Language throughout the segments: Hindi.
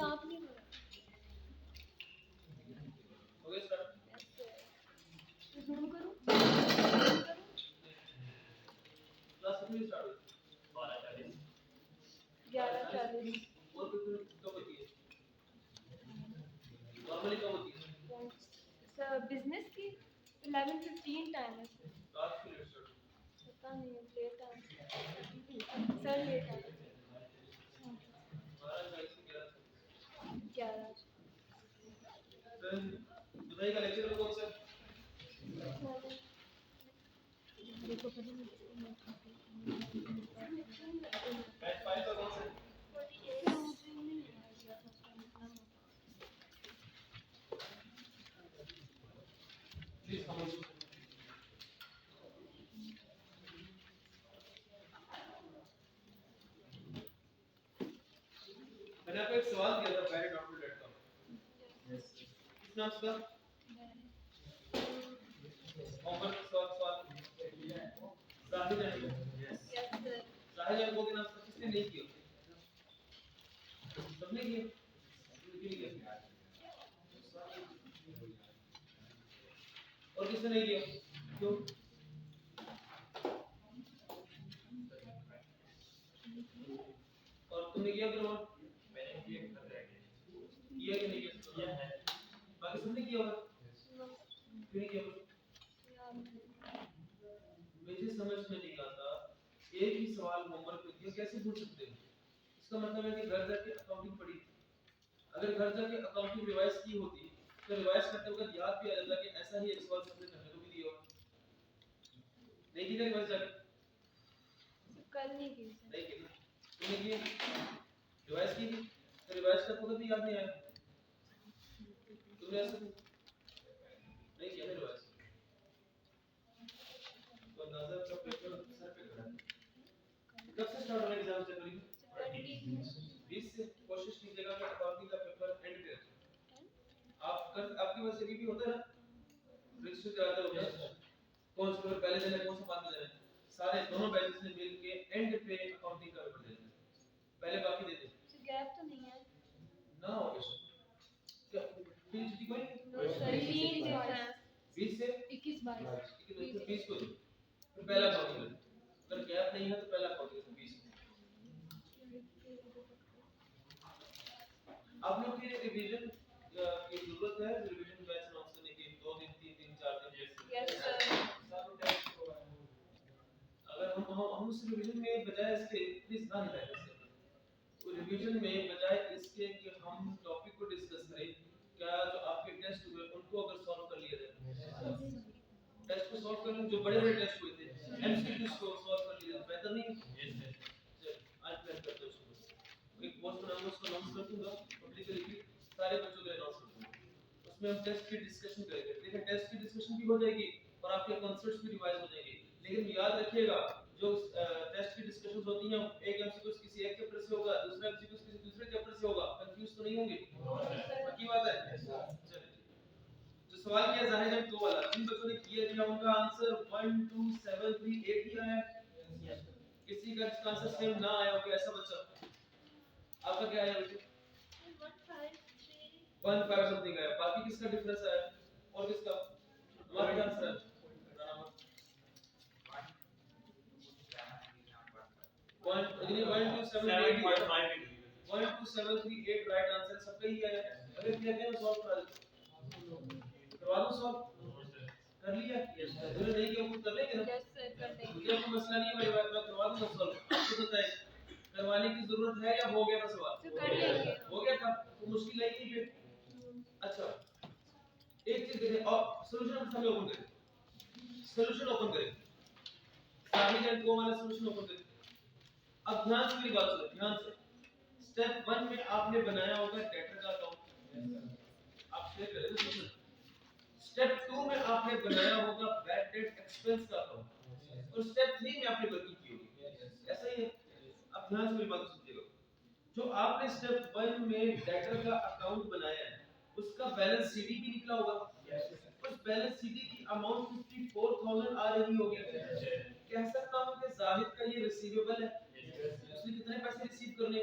आप नहीं हो ओके स्टार्ट। जूम करूं क्लास कितनी स्टार्ट हुई? 11:40 और कब होती है? नॉर्मली कब होती है? सर बिजनेस की 11:15 टाइम है सर। क्लास की लेट स्टार्ट। पता नहीं लेट है सर लेट है 12:40 से 11 11। जुलाई का लेक्चर कौन सा? देखो बैच 5 का कौन सा? प्लीज खामोश। मैंने आपको एक सवाल दिया था barry.com। किस नाम से था? होमवर्क सवाल साहिल एंड साहिल एंड के नाम से किसने नहीं किया? सबने किया? क्यों नहीं किया? और किसने नहीं किया? क्यों? और तुमने किया ग्रोवर? मैंने किया कि नहीं किया? बाकी सबने किया होगा? क्यों नहीं किया? मुझे समझ में नहीं आता, एक ही सवाल होमवर्क में दिया कैसे पूछ सकते हो? इसका मतलब है कि घर जाके अकाउंटिंग पढ़ी। अगर घर जाके अकाउंटिंग रिवाइज की होती तो रिवाइज करते वक्त याद भी आ जाता कि ऐसा ही एक सवाल सबने करने को भी दिया होगा। नहीं की रिवाइज जाके? कल नहीं की नहीं की। तुमने की रिवाइज की थी तो रिवाइज करते वक्त भी याद नहीं आया? तुमने ऐसा नहीं किया रिवाइज तो नजर का पेपर सर पे खड़ा है। कब से स्टार्ट होने एग्जाम जनवरी में? 20 से। कोशिश कीजिएगा कि अकाउंटिंग का पेपर एंड करें। आपकी वजह से भी होता है ना, रजिस्टर कराते हो कौन सा पेपर पहले देना है कौन सा बाद में देना है, सारे दोनों बैचेस ने मिल के एंड पे अकाउंटिंग का पेपर देते हैं, पहले बाकी देते हैं। गैप तो नहीं है ना हो गया क्या? फिर छुट्टी कोई नहीं? सर 20 से 21-22 20 को दो। फिर पहला अकाउंटिंग करें, अगर गैप नहीं है तो पहला अकाउंटिंग 20। आप लोग के रिवीजन की जरूरत है? रिवीजन बैच अनाउंस करने की 2 दिन 3 दिन 4 दिन? Yes sir. अगर हम उस रिवीजन में बजाय इसके प्लीज ना हिलाएं इससे, वो रिवीजन में बजाय इसके कि हम टॉपिक को डिस्कस करें, क्या जो आपके टेस्ट हुए उनको अगर सॉल्व कर लिया जाए, टेस्ट को सॉल्व कर लें, जो बड़े बड़े टेस्ट हुए थे एमसीक्यूज को सॉल्व कर लिया बेहतर नहीं? आज प्लान करते हैं उसको, एक पोस्ट बनाऊंगा उसको अनाउंस कर दूंगा पब्लिकली भी, सारे बच्चों के अनाउंस कर दूंगा, उसमें हम टेस्ट की डिस्कशन करेंगे। देखिए टेस्ट की डिस्कशन भी हो जाएगी और आपके कांसेप्ट्स भी रिवाइज हो जाएंगे, लेकिन याद रखिएगा जो टेस्ट की डिस्कशंस होती हैं एक एमसीक्यू किसी एक चैप्टर से होगा, दूसरा एमसीक्यू किसी दूसरे चैप्टर से होगा, कंफ्यूज तो नहीं होंगे? पक्की बात है? चलिए जो सवाल किया जाहिर है 2 वाला जिन बच्चों ने किया दिया उनका आंसर 1 2 7 3 8 ही आया। किसी का इसका आंसर सेम ना आया हो ऐसा बच्चा, आपका क्या आया बच्चे? 1 5 समथिंग आया, बाकी किसका डिफरेंस आया और किसका? हमारा क्या आंसर है? वन 1 2 7 3 8 राइट आंसर सबका ही आया। अगर क्या क्या सॉल्व करा दो, करवा दो सॉल्व, कर लिया? अगर नहीं किया वो कर लेंगे ना? यस सर कर लेंगे। मुझे कोई मसला नहीं है, मेरी बात मैं करवा दूंगा सॉल्व, आपको बताए करवाने की जरूरत है या हो गया था सवाल? तो कर लेंगे। हो गया था तो मुश्किल है नहीं फिर। अच्छा एक चीज देखें और सॉल्यूशन हम सामने ओपन करें, सॉल्यूशन ओपन करें, साहिल एंड को वाला सॉल्यूशन ओपन करें। अब ध्यान से मेरी बात सुनो, ध्यान से। स्टेप 1 में आपने बनाया होगा डेटर का अकाउंट, आप शेयर करें सॉल्यूशन। स्टेप 2 में आपने बनाया होगा बैड डेट एक्सपेंस का अकाउंट, और स्टेप 3 में आपने वर्किंग की होगी, ऐसा ही है? अब ध्यान से मेरी बात सुनिएगा, जो आपने स्टेप 1 में डेटर का अकाउंट बनाया है उसका बैलेंस सीडी भी निकला होगा, उस बैलेंस सीडी की अमाउंट 54000 आ रही होगी। कह सकता हूं कि जाहिद का ये रिसीवेबल है, उसने कितने पैसे रिसीव करने?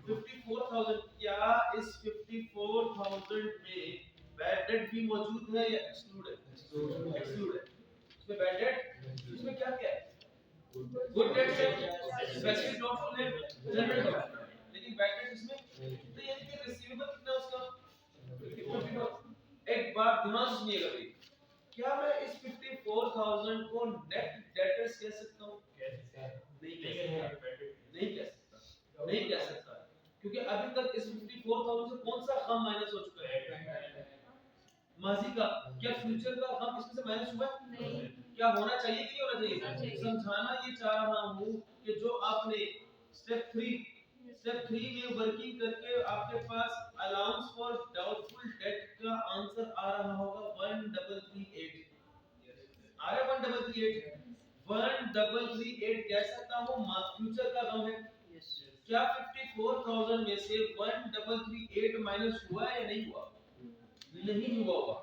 54000। क्या है या एक्सक्लूड है? एक्सक्लूड है। इसमें बैड डेट, इसमें क्या क्या है? गुड डेट है, स्पेसिफिक डाउटफुल है, जनरल डाउटफुल है, लेकिन बैड डेट इसमें तो यानी कि रिसीवेबल कितना उसका 54। एक बात ध्यान से सुनिएगा भाई, क्या मैं इस 54,000 को नेट डेटर्स कह सकता हूं? नहीं कह सकता, नहीं कह सकता, क्योंकि अभी तक इस 54,000 से कौन सा गम माइनस हो चुका है? माजी का। क्या फ्यूचर का गम इसमें से माइनस हुआ? नहीं। क्या होना चाहिए कि नहीं होना चाहिए? समझाना ये चाह रहा हूं कि जो आपने स्टेप 3 में वर्किंग करके आपके पास अलाउंस फॉर डाउटफुल डेट का आंसर आ रहा होगा 1338। आ रहा है 1338, 1338 कह सकता हूं फ्यूचर का गम है। क्या 54,000 में से 1338 माइनस हुआ या नहीं हुआ? नहीं हुआ होगा।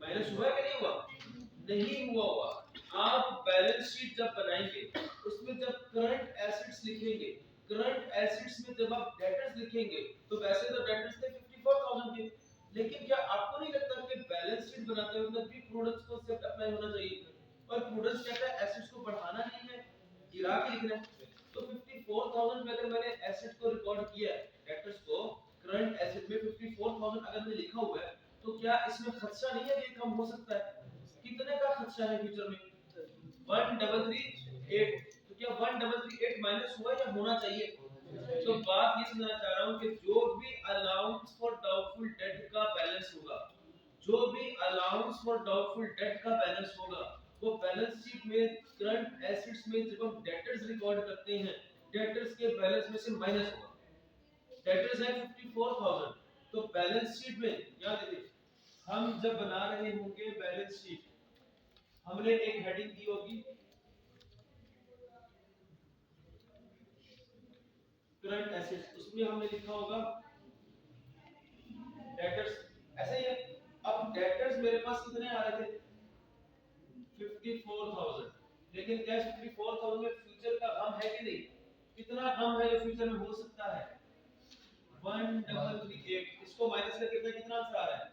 माइनस हुआ कि नहीं हुआ? नहीं हुआ होगा। आप बैलेंस शीट जब बनाएंगे उसमें जब करंट एसेट्स लिखेंगे, करंट एसेट्स में जब आप डेटर्स लिखेंगे तो वैसे तो डेटर्स थे 54,000 के, लेकिन क्या आपको नहीं लगता कि बैलेंस शीट बनाते वक्त भी प्रूडेंस कांसेप्ट अप्लाई होना चाहिए? और प्रूडेंस कहता है एसेट्स को बढ़ाना नहीं है, गिरा के लिखना है। तो 54,000 में अगर मैंने एसेट को रिकॉर्ड किया है, डेटर्स को करंट एसेट में 54,000 अगर मैंने लिखा हुआ है, तो क्या इसमें खर्चा नहीं है? ये कम हो सकता है। कितने का खर्चा है फ्यूचर में? 1338। तो क्या 1338 माइनस हुआ या होना चाहिए? तो बात ये समझना चाह रहा हूं कि जो भी अलाउंस फॉर डाउटफुल डेट का बैलेंस होगा, जो भी अलाउंस फॉर डाउटफुल डेट का बैलेंस होगा, वो बैलेंस शीट में करंट एसेट्स में जब हम डेटर्स रिकॉर्ड करते हैं, डेटर्स के बैलेंस में से माइनस होगा। डेटर्स है 54,000, तो बैलेंस शीट में याद रखिए, हम जब बना रहे होंगे बैलेंस शीट, हमने एक हेडिंग दी होगी करंट एसेट्स, उसमें हमने लिखा होगा डेटर्स, ऐसे ही है। अब डेटर्स मेरे पास कितने आ रहे थे? 54,000, लेकिन क्या 54,000 में फ्यूचर का गम है कि नहीं? कितना गम है जो फ्यूचर में हो सकता है? 1338। इसको माइनस करके कितना आंसर आ रहा है?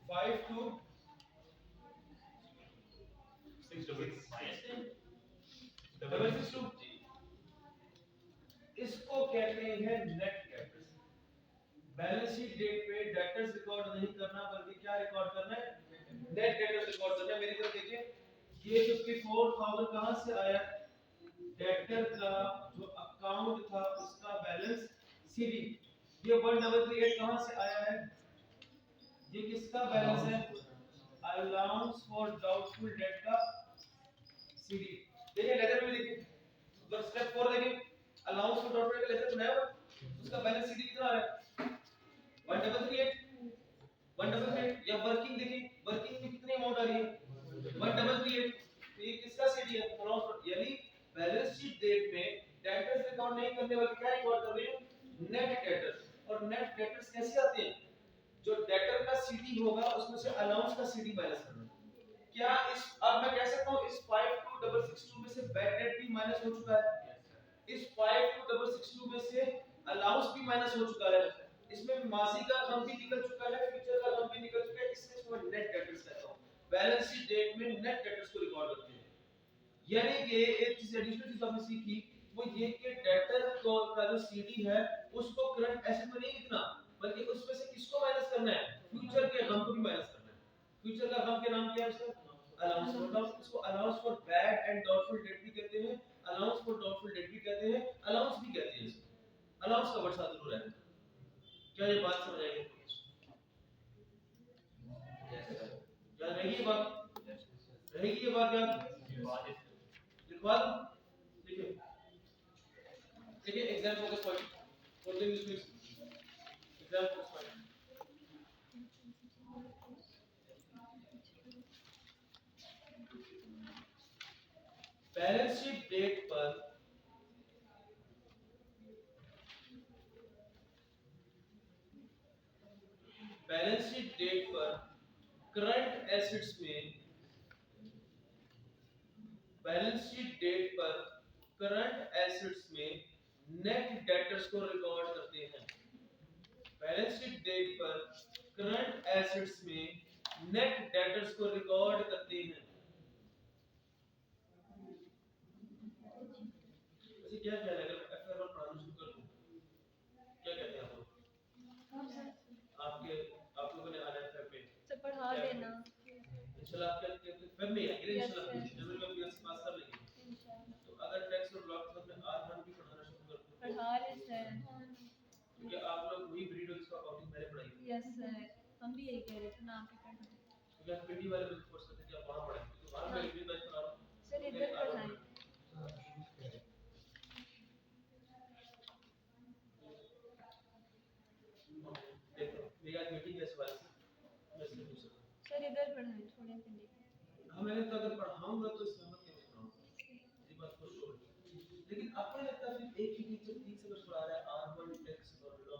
52,666 इसको कहते हैं net debtors. Balance sheet date पे डेटर्स रिकॉर्ड नहीं करना, बल्कि क्या रिकॉर्ड करना है? नेट डेटर्स रिकॉर्ड करना है। मेरी तरफ देखिए, ये 54,000 कहां से आया? डेटर का जो अकाउंट था उसका बैलेंस सीडी। ये 1338 कहां से आया है? ये किसका बैलेंस है? अलाउंस फॉर डाउटफुल डेट का सीडी। देखिए लेटर में देखिए, बस स्टेप 4 देखिए, अलाउंस फॉर डाउटफुल डेट का लेटर बनाया हुआ, उसका बैलेंस सीडी कितना आ रहा है? 1338। 188 या वर्किंग देखिए, वर्किंग में कितनी अमाउंट आ रही है? 188। तो ये किसका सीडी है? अलाउंस, यानी बैलेंस शीट डेट में डेटर्स रिकॉर्ड नहीं करने वाले क्या रिकॉर्ड कर रहे हैं? Net debtors. और नेट डेटर्स कैसे आते हैं? जो डेटर का सीडी होगा उसमें से अलाउंस का सीडी माइनस करना। क्या इस, अब मैं कह सकता हूं इस 52,662 में से बैड डेट भी माइनस हो चुका है, इस 52,662 में से अलाउंस भी माइनस हो चुका है, इसमें माजी का गम भी निकल चुका है, फ्यूचर का गम भी निकल चुका है, इसलिए इसको नेट डेटर्स कहता हूं। बैलेंस शीट डेट में नेट डेटर्स को रिकॉर्ड करते हैं। यानी कि एक चीज एडिशनल चीज आपने सीखी वो ये कि डेटर का जो सीडी है उसको करंट एसेट में नहीं लिखना, बल्कि उसमें से किसको माइनस करना है? फ्यूचर के गम को भी माइनस करना है। फ्यूचर का गम के नाम क्या है उसका? Allowance for doubtful. इसको allowance for bad and doubtful debt भी कहते हैं, अलाउंस फॉर डाउटफुल डेट भी कहते हैं, अलाउंस भी कहते हैं। इसको अलाउंस का वर्ड साथ जरूर है। क्या ये बात समझ आई? क्या रहेगी ये बात? रहेगी ये बात? याद लिखवा दो। देखिए देखिए एग्जाम फोकस पॉइंट, बोलते हैं इसमें exam focus point. Balance sheet date पर बैलेंस शीट डेट पर करंट एसेट्स में, बैलेंस शीट डेट पर करंट एसेट्स में नेट डेटर्स को रिकॉर्ड करते हैं। बैलेंस शीट डेट पर करंट एसेट्स में नेट डेटर्स को रिकॉर्ड करते हैं। वैसे क्या ख्याल है अगर एफआर पढ़ाना शुरू कर दूं, क्या कहते हैं आप लोग? आपके आप लोगों ने आना एफआर पे से पढ़ा देना इंशाल्लाह। आप क्या कहते हैं फेब में आएंगे इंशाल्लाह, जनवरी में पीएससी पास कर लेंगे। इंशाल्लाह। तो अगर टैक्स और ब्लॉक में आर1 भी पढ़ाना शुरू कर दूं, पढ़ा रहे सर। क्योंकि आप लोग वही ब्रीड हो जिसको अकाउंटिंग मैंने पढ़ाई थी। यस सर, हम भी यही कह रहे थे ना आप ही पढ़ा। क्योंकि आप पीटी वाले में फोर्स करते थे कि आप वहां पढ़ाएं, क्योंकि वहां मैं भी बैच पढ़ा रहा हूं सर इधर पढ़ाएं। देखो मेरी आज मीटिंग है इस बारे में, मैं इसलिए पूछ रहा हूं। सर इधर पढ़ाएं थोड़े से लेके। हाँ मैंने तो अगर पढ़ाऊंगा तो सहमत नहीं पढ़ाऊंगा, ये बात खुश हो गई। लेकिन आपको नहीं लगता फिर एक ही टीचर 3 सब्जेक्ट पढ़ा रहा है, आर1 टैक्स और लॉ?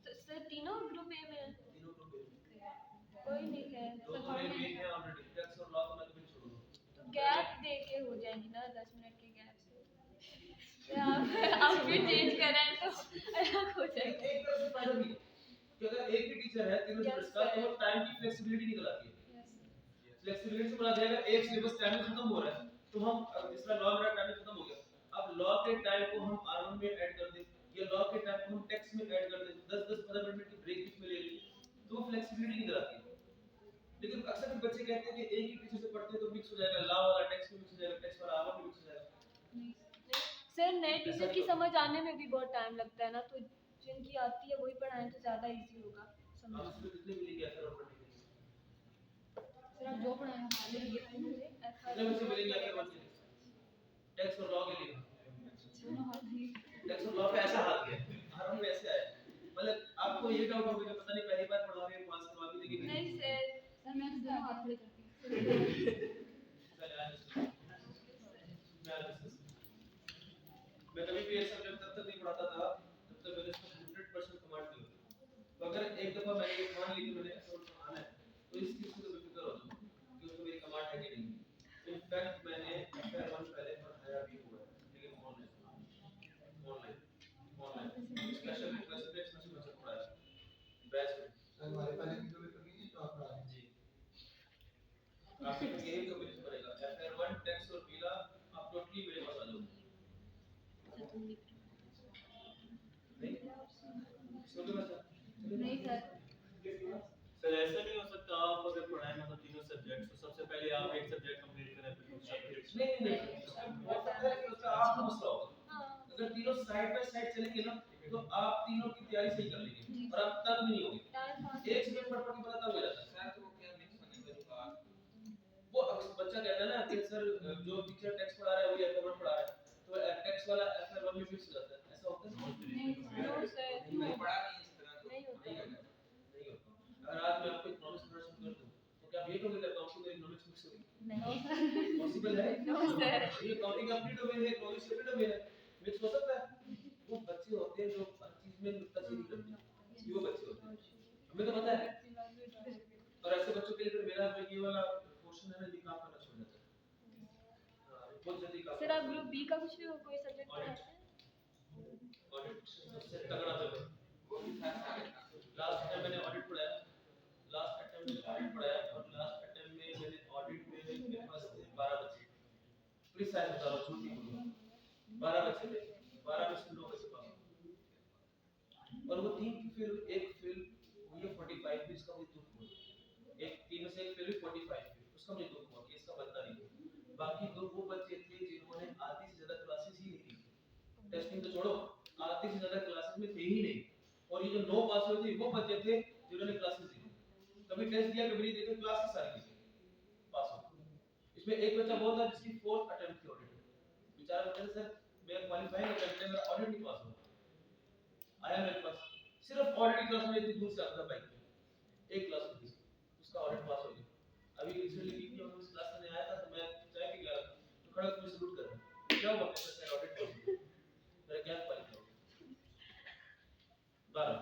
तो सर तीनों ग्रुप ए में है? तीनों को कोई नहीं है दो तो मेरे मेन है ऑलरेडी, टैक्स और लॉ तो मैं कभी छोड़ दूंगा। तो गैप दे के हो जाएंगी ना 10 मिनट के गैप से। आप भी चेंज करें तो अलग हो जाएगा। एक तरह से फायदा भी है कि अगर एक ही टीचर है तीनों सब्जेक्ट का तो टाइम की फ्लेक्सिबिलिटी निकल आती है। फ्लेक्सिबिलिटी से बोला जाएगा एक सिलेबस टाइम में खत्म हो रहा है तो हम जिस तरह लॉ मेरा टाइम खत्म हो गया, अब लॉ के टाइम को हम आर1 में ऐड कर दें या लॉ के टाइम को हम टैक्स में ऐड कर दें, 10-10-15 मिनट की ब्रेक बीच में ले लें, तो फ्लेक्सिबिलिटी निकल आती है। लेकिन अक्सर बच्चे कहते हैं कि एक ही टीचर से पढ़ते हैं तो मिक्स हो जाएगा, लॉ वाला टैक्स में मिक्स हो जाएगा, टैक्स वाला आर1 में मिक्स हो जाएगा। सर नए टीचर की समझ आने में भी बहुत टाइम लगता है ना, तो जिनकी आती है वही पढ़ाएं तो ज़्यादा इजी होगा समझ। आप इसमें कितने मिलेंगे एफआर और पढ़ने के लिए? सर आप जो पढ़ाएं हमारे लिए कितने बच्चे मिलेंगे एफआर के लिए? टैक्स और लॉ के लिए टैक्स और लॉ पे ऐसा हाल है, आर1 में ऐसे आया। मतलब आपको ये डाउट होगा कि पता नहीं पहली बार पढ़ा रहे हैं पास करवा भी देंगे नहीं सर मैं तो दोनों हाथ खड़े करती हूँ। मैं कभी भी एक सब्जेक्ट तब तक नहीं पढ़ाता था जब तक मैंने इसको 100% कमांड नहीं होती। तो अगर एक दफा मैंने ये मान ली कि मैंने अकाउंट पढ़ाना है तो इस चीज से तो बेफिक्र हो जाऊं कि उसमें मेरी कमांड है कि नहीं। इनफैक्ट मैंने एफआर1 पहले पढ़ाया भी हुआ है, लेकिन ऑनलाइन स्पेशल रिक्वेस्ट पे स्पेशल बच्चा पढ़ाया बैच में। हमारे पहले वीडियो में कभी नहीं तो आप पढ़ा जी आपको यही कम्युनिकेशन बनेगा एफआर1 टैक्स और पीला आप टोटली मेरे पास आ जाओगे। नहीं सुनो बच्चा नहीं सर सर ऐसा नहीं हो सकता आप अगर पढ़ाएं मतलब तीनों सब्जेक्ट तो सबसे पहले आप एक सब्जेक्ट कंप्लीट करें फिर दूसरा फिर नहीं हो सकता है कि उसका आपको मसला होगा। अगर तीनों साइड बाय साइड चलेंगे ना तो आप तीनों की तैयारी सही कर लेंगे और आप तंग नहीं होंगे। एक सेकंड पढ़ के पता हो जाता है सर तो क्या मिक्स होने का वो बच्चा कहता है ना कि सर जो टीचर टेक्स्ट पढ़ा रहा है वो एफआर1 पढ़ा रहा है तो टेक्स्ट वाला एफआर1 में मिक्स हो जाता है, ऐसा होता है? नहीं सर नहीं पढ़ा नहीं इस तरह नहीं होता है। नहीं होता। अगर आज मैं आपको इकोनॉमिक्स पढ़ाना शुरू कर दूं तो क्या आप ये कहोगे कि अकाउंटिंग में इकोनॉमिक्स मिक्स होगी? नहीं पॉसिबल है? नो सर ये अकाउंटिंग अपनी डोमेन है, इकोनॉमिक्स अपनी डोमेन है, मिक्स हो सकता है? वो बच्चे होते हैं जो हर चीज में नुक्ताचीनी करते हैं, ये वो बच्चे होते हैं, हमें तो पता है। और ऐसे बच्चों के लिए फिर मेरा जो ये वाला पोर्शन है ना ये काम करना छोड़ जाता है। हां बहुत जल्दी काम। सर आप ग्रुप बी का कुछ भी कोई सब्जेक्ट पढ़ाते हैं? ऑडिट सबसे तगड़ा पेपर वो भी था। लास्ट टाइम मैंने ऑडिट पढ़ाया, लास्ट अटेम्प्ट में ऑडिट पढ़ाया और लास्ट अटेम्प्ट में मैंने ऑडिट में मेरे पास थे 12 बच्चे। प्लीज साइज बता रहा हूं, झूठ नहीं बोलूंगा। 12 बच्चे थे, 12 में से 2 बच्चे पास हुए और वो 3 की फेल, एक फेल हुई है 45 भी, इसका मुझे दुख हुआ। एक 3 में से एक फेल हुई 45 भी, उसका मुझे दुख हुआ कि इसका बनता नहीं। बाकी 2 वो बच्चे थे जिन्होंने आधी से ज्यादा क्लासेस ही नहीं की। टेस्टिंग तो छोड़ो, आधी से ज्यादा क्लासेस में थे ही नहीं। और ये जो 9 पास हुए थे वो बच्चे थे जिन्होंने क्लासेस दी, कभी टेस्ट दिया कभी नहीं दिया, क्लासेस सारी दी, पास हो। इसमें एक बच्चा वो था जिसकी 4th अटेम्प्ट थी ऑडिट में। बेचारा बच्चा सर मैं क्वालीफाई नहीं कर पाया, मेरा ऑडिट नहीं पास हुआ। आया मेरे पास सिर्फ ऑडिट क्लास में इतनी दूर से आता था बाइक में, एक क्लास थी उसका ऑडिट पास हो गया। अभी रिसेंटली बीपी में उस क्लास में आया था तो मैं चाय पी गया तो खड़ा होकर सलूट कर रहा, क्या हुआ सर ऑडिट पास हो गया, मेरा क्या क्वालिफाई हो गया। 12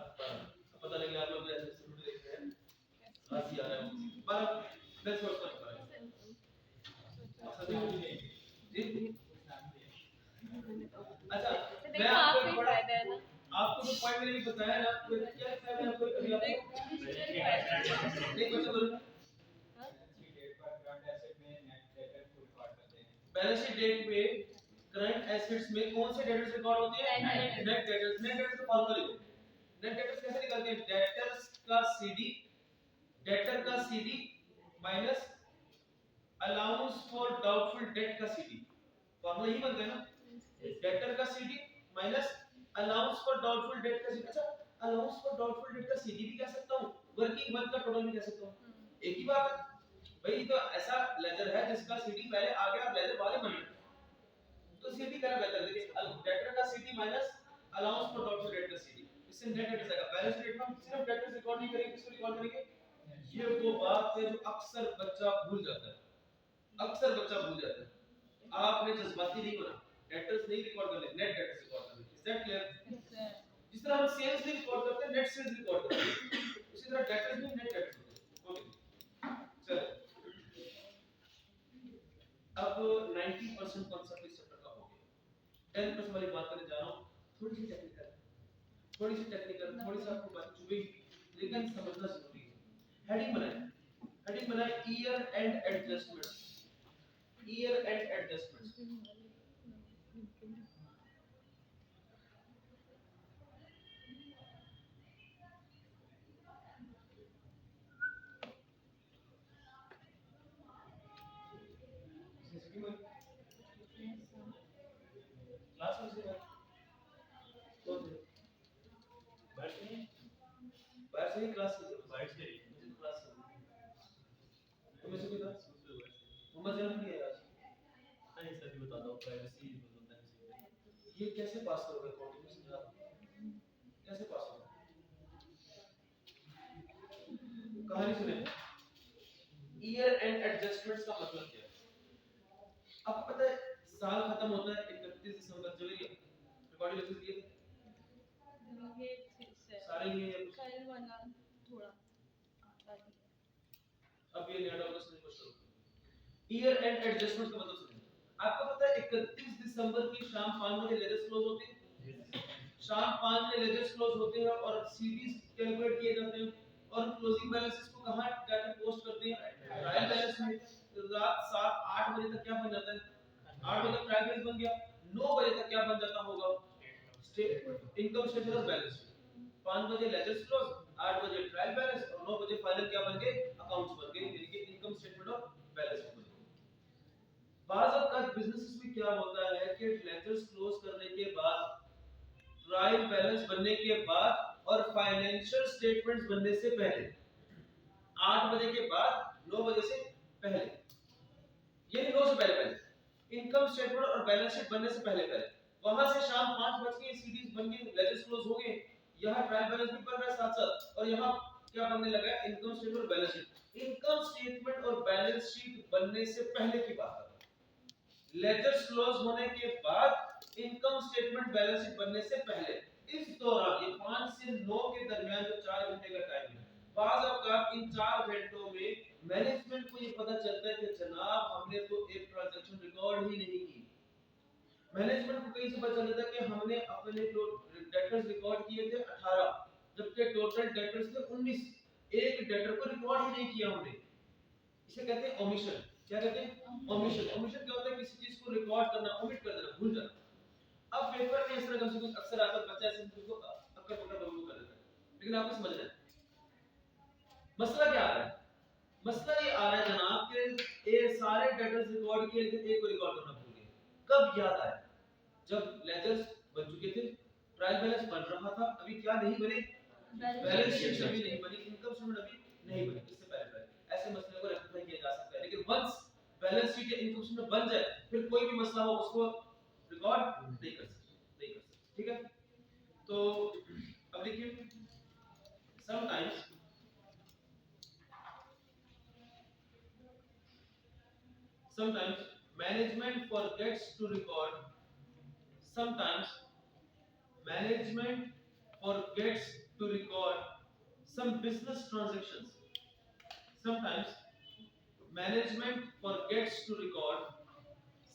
पता लगे आप लोग ऐसे सलूट देख रहे हैं, हंसी आ रहा है। 12 10 वर्ष तक पढ़ा जी। अच्छा मैं आपको फायदा है ना आपको जो पॉइंट मैंने बताया ना, तो क्या फायदा है आपको? अभी आपको एक बच्चा बोलो बैलेंस शीट डेट पे करंट एसेट्स में कौन से डेटर्स रिकॉर्ड होते हैं? Net debtors. नेट डेटर्स का फार्मूला लिखो। नेट डेटर्स कैसे निकालते हैं? डेटर का CD minus allowance for doubtful debt का सीडी। फार्मूला यही बनता है ना, डेटर का CD minus allowance for doubtful debt का सीडी। अच्छा, अलाउंस फॉर डाउटफुल डेट का सीडी भी कह सकता हूं, वर्किंग मंथ का टोटल भी कह सकता हूं, एक ही बात है भाई। तो ऐसा लेजर है जिसका सीडी पहले आ गया, लेजर बाद में बना, तो सीडी करना बेहतर। देखिए डेटर का CD minus allowance for doubtful debt का सीडी, इससे नेट डेटर्स आएगा। बैलेंस शीट में सिर्फ डेटर्स रिकॉर्ड नहीं करेंगे, किसको रिकॉर्ड करेंगे? ये वो बात है जो अक्सर बच्चा भूल जाता है, अक्सर बच्चा भूल जाता है। आपने जज्बाती नहीं होना, डेटर्स नहीं रिकॉर्ड करने, नेट डेटर्स रिकॉर्ड करने। Is that clear? जिस तरह हम सेल्स नहीं रिकॉर्ड करते हैं, नेट सेल्स रिकॉर्ड करते हैं, उसी तरह डेटर्स भी नेट डेटर्स होते हैं। ओके चलो, अब 90% कॉन्सेप्ट इस चैप्टर का हो गया। 10% वाली बात करने जा रहा हूं, थोड़ी सी टेक्निकल, थोड़ी सी आपको बात चुभेगी, लेकिन समझना जरूरी है। हेडिंग बनाए year and adjustments. Year and adjustments class में से कौन थे? बाहर से नहीं, बाहर से ही क्लास से बाहर से ही। मुझे क्लास से तुम्हें से किधर दूसरे बाहर से। मोहम्मद जन्म नहीं है आज। नहीं सर, ये बता दो प्राइवेसी मतलब नहीं ये कैसे पास करोगे कोर्ट में? समझा दो कैसे पास होगा। कहानी सुने, ईयर एंड एडजस्टमेंट्स का मतलब क्या है? आपको पता है साल खत्म होता है 31 दिसंबर, जो ये रिकॉर्डिंग लेक्चर दिए थे सारे ये कल वाला थोड़ा आता है। अब ये नया डॉक्टर से कुछ करो। ईयर एंड एडजस्टमेंट का मतलब सुनिए, आपको पता है 31 दिसंबर की शाम 5 बजे लेजर्स क्लोज होते हैं, शाम 5 बजे लेजर्स क्लोज होते हैं और सीरीज कैलकुलेट किए जाते हैं और क्लोजिंग बैलेंसेस को कहां जाकर पोस्ट करते हैं? ट्रायल बैलेंस में। तो रात 7-8 बजे तक क्या बन जाता है? 8 बजे तक ट्रायल बैलेंस बन गया, 9 बजे तक क्या बन जाता होगा? स्टेट इनकम स्टेटमेंट और बैलेंस शीट। 5 बजे लेजर्स क्लोज, 8 बजे ट्रायल बैलेंस और 9 बजे फाइनल क्या बन गए? अकाउंट्स बन गए, यानी कि इनकम स्टेटमेंट और बैलेंस शीट बन गए। बाज़ औक़ात बिजनेसेस में क्या होता है कि लेजर्स क्लोज करने के बाद, ट्रायल बैलेंस बनने के बाद और फाइनेंशियल स्टेटमेंट्स बनने से पहले, 8 बजे के बाद 9 बजे से पहले, ये 9 से पहले इनकम स्टेटमेंट और बैलेंस शीट बनने से पहले वहां से शाम 5 बज के सीरीज बन गई, लेजर्स क्लोज हो गए, यहां ट्रायल बैलेंस भी बन रहा है साथ साथ, और यहां क्या बनने लगा है? इनकम स्टेटमेंट और बैलेंस शीट। इनकम स्टेटमेंट और बैलेंस शीट बनने से पहले की बात है, लेजर्स क्लोज होने के बाद, इनकम स्टेटमेंट बैलेंस शीट बनने से पहले, इस दौरान ये 5 से 9 के दरमियान जो 4 घंटे का टाइम है, बाज़ औक़ात इन 4 घंटों में मैनेजमेंट को ये पता चलता है कि जनाब हमने तो एक ट्रांजैक्शन रिकॉर्ड ही नहीं की। मैनेजमेंट को कहीं से पता चलता है कि हमने अपने जो डेटर्स रिकॉर्ड किए थे 18, जबकि टोटल डेटर्स थे 19, एक डेटर को रिकॉर्ड ही नहीं किया हमने। इसे कहते हैं ओमिशन। क्या कहते हैं? ओमिशन। ओमिशन क्या होता है? किसी चीज को रिकॉर्ड करना, ओमिट कर देना, भूल जाना। अब पेपर में इस तरह का कुछ अक्सर आता है, बच्चा ऐसे चीज को अक्कर पकड़ बंबू कर देता है, लेकिन आपको समझना है मसला क्या आ रहा है। मसला ये आ रहा है जनाब कि ये सारे डेटर्स रिकॉर्ड किए, लेकिन एक को रिकॉर्ड करना भूल गए। कब याद आया? जब लेजर्स बन चुके थे, ट्रायल बैलेंस बन रहा था, अभी क्या नहीं बने? बैलेंस शीट अभी नहीं बनी, इनकम स्टेटमेंट अभी नहीं बनी। इससे पहले ऐसे मसले को रेक्टिफाई किया जा सकता है, लेकिन वंस बैलेंस शीट या इनकम स्टेटमेंट बन जाए, फिर कोई भी मसला हो उसको रिकॉर्ड नहीं कर सकते। ठीक है? तो अब देखिए, sometimes management forgets to record, sometimes management forgets to record some business transactions, sometimes management forgets to record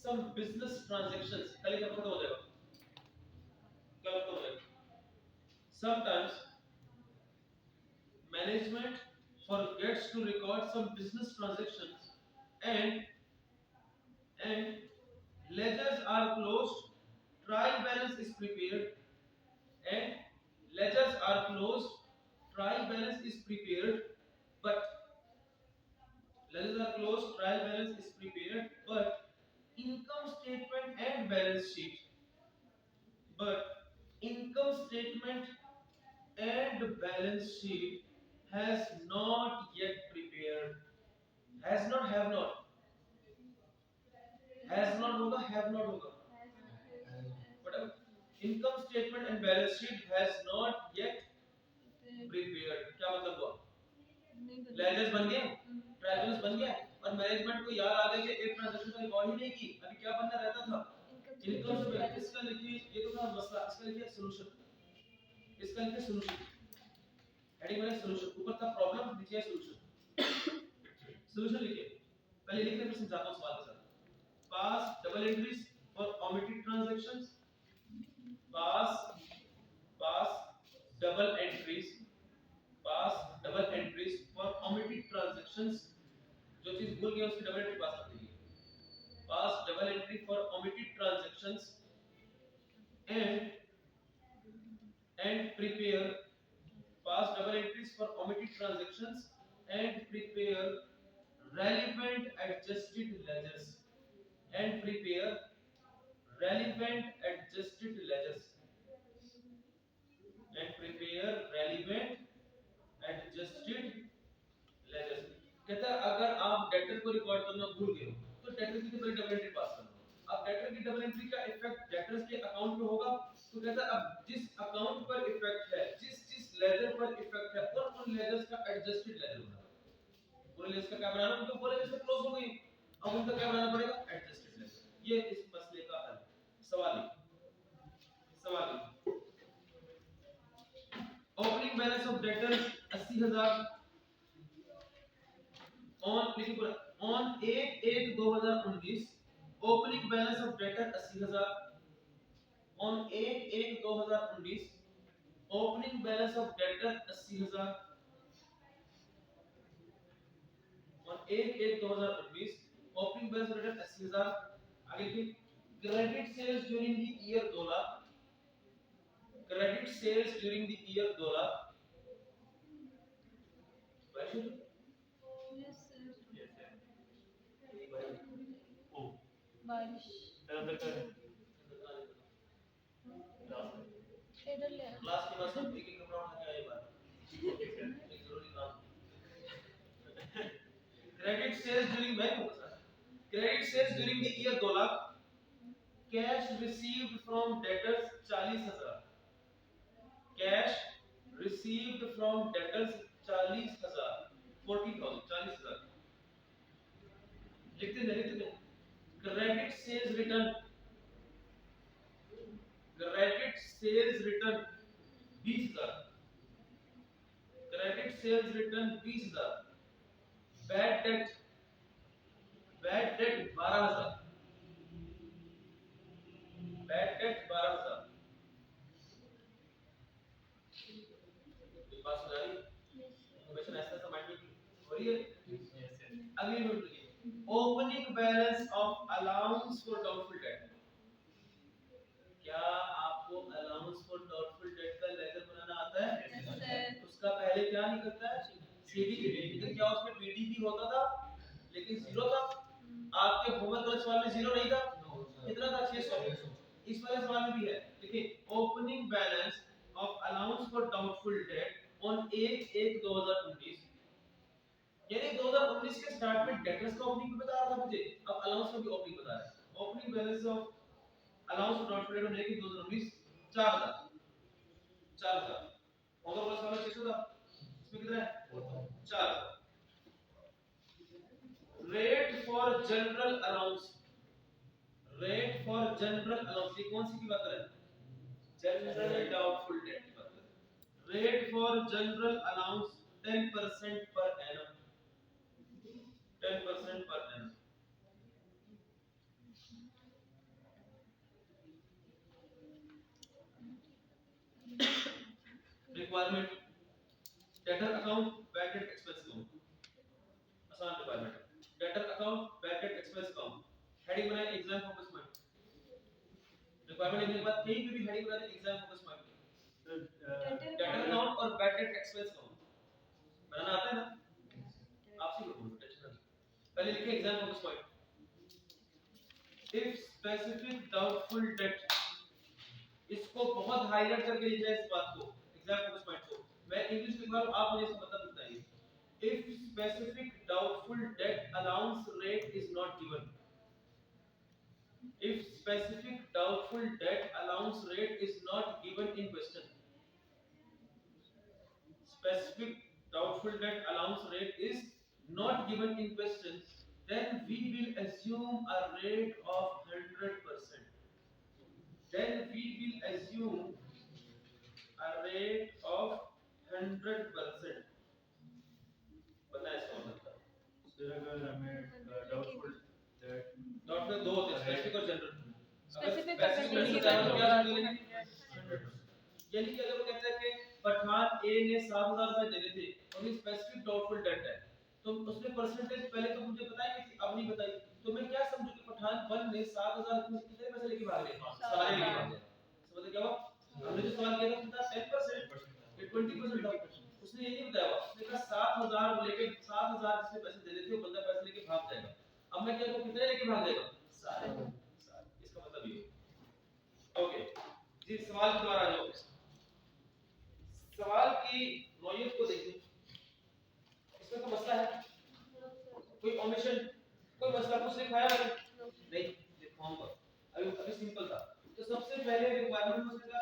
some business transactions। कल क्या पता हो जाएगा? क्या पता हो जाएगा? Sometimes management forgets to record some business transactions and ledgers are closed, trial balance is prepared, and ledgers are closed, trial balance is prepared, but ledgers are closed, trial balance is prepared, but income statement and balance sheet, but income statement and balance sheet has not yet prepared. Has not, have not, has not होगा, have not होगा, whatever. Income statement and balance sheet has not yet prepared. क्या मतलब हुआ? लेजर्स बन गए, ट्रायल बैलेंस बन गया, और मैनेजमेंट को याद आ गया कि एक ट्रांजैक्शन का रिकॉर्ड ही नहीं की, अभी क्या बनना रहता था? Income statement. इसका लिखिए, ये तो था मसला, इसका लिखिए सॉल्यूशन, इसका लिखिए सॉल्यूशन, हेडिंग में सॉल्यूशन, ऊपर था प्रॉब्लम, नीचे है सॉल्यूशन। सॉल्यूशन लिखिए, पहले लिखते हैं फिर समझाता हूं सवाल के साथ। Pass double entries for omitted transactions, pass double entries, pass double entries for omitted transactions, जो चीज भूल गए उसकी डबल एंट्री पास कर दीजिए। Pass double entry for omitted transactions and prepare, pass double entries for omitted transactions and prepare relevant adjusted ledgers, and prepare relevant adjusted ledgers, and prepare relevant adjusted ledgers। कहता है अगर आप डेटर को रिकॉर्ड करना भूल गए हो तो डेटर की पहले डबल एंट्री पास करना। अब डेटर की डबल एंट्री का इफेक्ट डेटर्स के अकाउंट पे होगा, तो कहता है अब जिस अकाउंट पर इफेक्ट है, जिस लेजर पर इफेक्ट है, उन लेजर्स का एडजस्टेड लेजर बनाना। पूरे लेजर का क्या बनाना, उनको पूरे लेजर क्लोज हो गई, अब उनका क्या बनाना पड़ेगा? Adjusted ledger. ये इस मसले का हल। सवाल opening balance of debtors 80,000 on, लिखिए पूरा, on 1/1/2019 opening balance of debtor 80,000, on 1/1/2019 opening balance of debtor 80,000, on 1/1/2019 opening balance of debtor 80,000। आगे लिखिए credit sales during the year 2 lakh, credit sales during the year 2 lakh. बारिश अंदर का इधर ले क्लास के बाद सब एक एक कपड़ा उठा के आए बाहर, एक जरूरी काम। क्रेडिट सेल्स ड्यूरिंग, मैं कहूंगा sir, credit sales during the year 2 lakh, cash received from debtors 40,000, cash received from debtors 40,000, 40,000, 40,000। लिखते हैं credit sales return, credit sales return 20,000, credit sales return 20,000, bad debt 12,000, bad debt 12,000। बात समझ आ रही है? इन्फॉर्मेशन ऐसा समझ में हो रही है? अगली नोट लीजिए, opening balance of allowance for doubtful debt. क्या आपको अलाउंस फॉर डाउटफुल डेट का लेजर बनाना आता है? उसका पहले क्या नहीं करता है? सीडी। लेकिन क्या उसमें पीडी भी होता था, लेकिन जीरो था। आपके होमवर्क वाले सवाल में जीरो नहीं था, कितना था? 600। इस वाले सवाल में भी है, देखिए opening balance of allowance for doubtful debt on 1/1/2019, यानी 2019 के स्टार्ट में डेटर्स का ओपनिंग भी बता रहा था मुझे, अब अलाउंस का भी ओपनिंग बता रहा है। Opening balance of allowance for doubtful debt on 1/1/2019 4,000, 4,000। होगा प्लस वाला 600 था, इसमें कितना है? 4,000। Rate for general allowance, rate for general allowance, ये कौन सी की बात कर रहा है? जनरल डाउटफुल डेट की बात कर रहा है। Rate for general allowance 10% per annum, 10% per annum. Requirement debtor account, bad debt expense account. Account, bad debt expense account. Heading बनाए एग्जाम फोकस पॉइंट। रिक्वायरमेंट लिखने के बाद कहीं पे भी हेडिंग बना दे exam focus point. Debtor account और बैड डेट एक्सपेंस अकाउंट बनाना आता है ना? आप सीख लो, टेंशन मत। पहले लिखिए exam focus point. If specific doubtful debt, इसको बहुत हाईलाइट करके लिखना है इस बात को, एग्जाम फोकस पॉइंट को। मैं इंग्लिश लिख रहा हूं, आप मुझे इसका मतलब बताइए। If specific doubtful debt allowance rate is not given, if specific doubtful debt allowance rate is not given in question, specific doubtful debt allowance rate is not given in question, then we will assume a rate of 100%. Then we will assume a rate of 100%. पता है इसका मतलब? सर अगर हमें डाउटफुल डेट डॉट में दो होते हैं, स्पेसिफिक और जनरल। Specific अगर अगर specific नहीं बताया तो क्या होगा, समझेंगे? 100%। यानी कि अगर वो कहता है कि पठान ए ने 7,000 रुपए देने थे और ये स्पेसिफिक डाउटफुल डेट है, तो उसमें परसेंटेज पहले तो मुझे बताएंगे कि अब नहीं बताई, तो मैं क्या समझूं कि पठान 1 ने 7,000 में से कितने पैसे लेके भाग रहे हैं? सारे लेके भाग रहे हैं। समझ गए क्या हुआ? हमने जो सवाल किया था उसमें था 10%, ये 20% था। उसने ये नहीं बताया हुआ, उसने कहा 7,000 लेके 7,000 जिसने पैसे देने थे वो बंदा पैसे लेके भाग जाएगा। अब मैं क्या कहूं, कितने लेके भाग जाएगा? सारे। इसका मतलब ये। ओके जी, सवाल की बार आ जाओ। सवाल की नौयत को देखिए, इसमें कोई मसला है? कोई ओमिशन, कोई मसला कुछ लिखाया मैंने? नहीं, लिखवाऊंगा। अभी सिंपल था। तो सबसे पहले रिक्वायरमेंट में उसने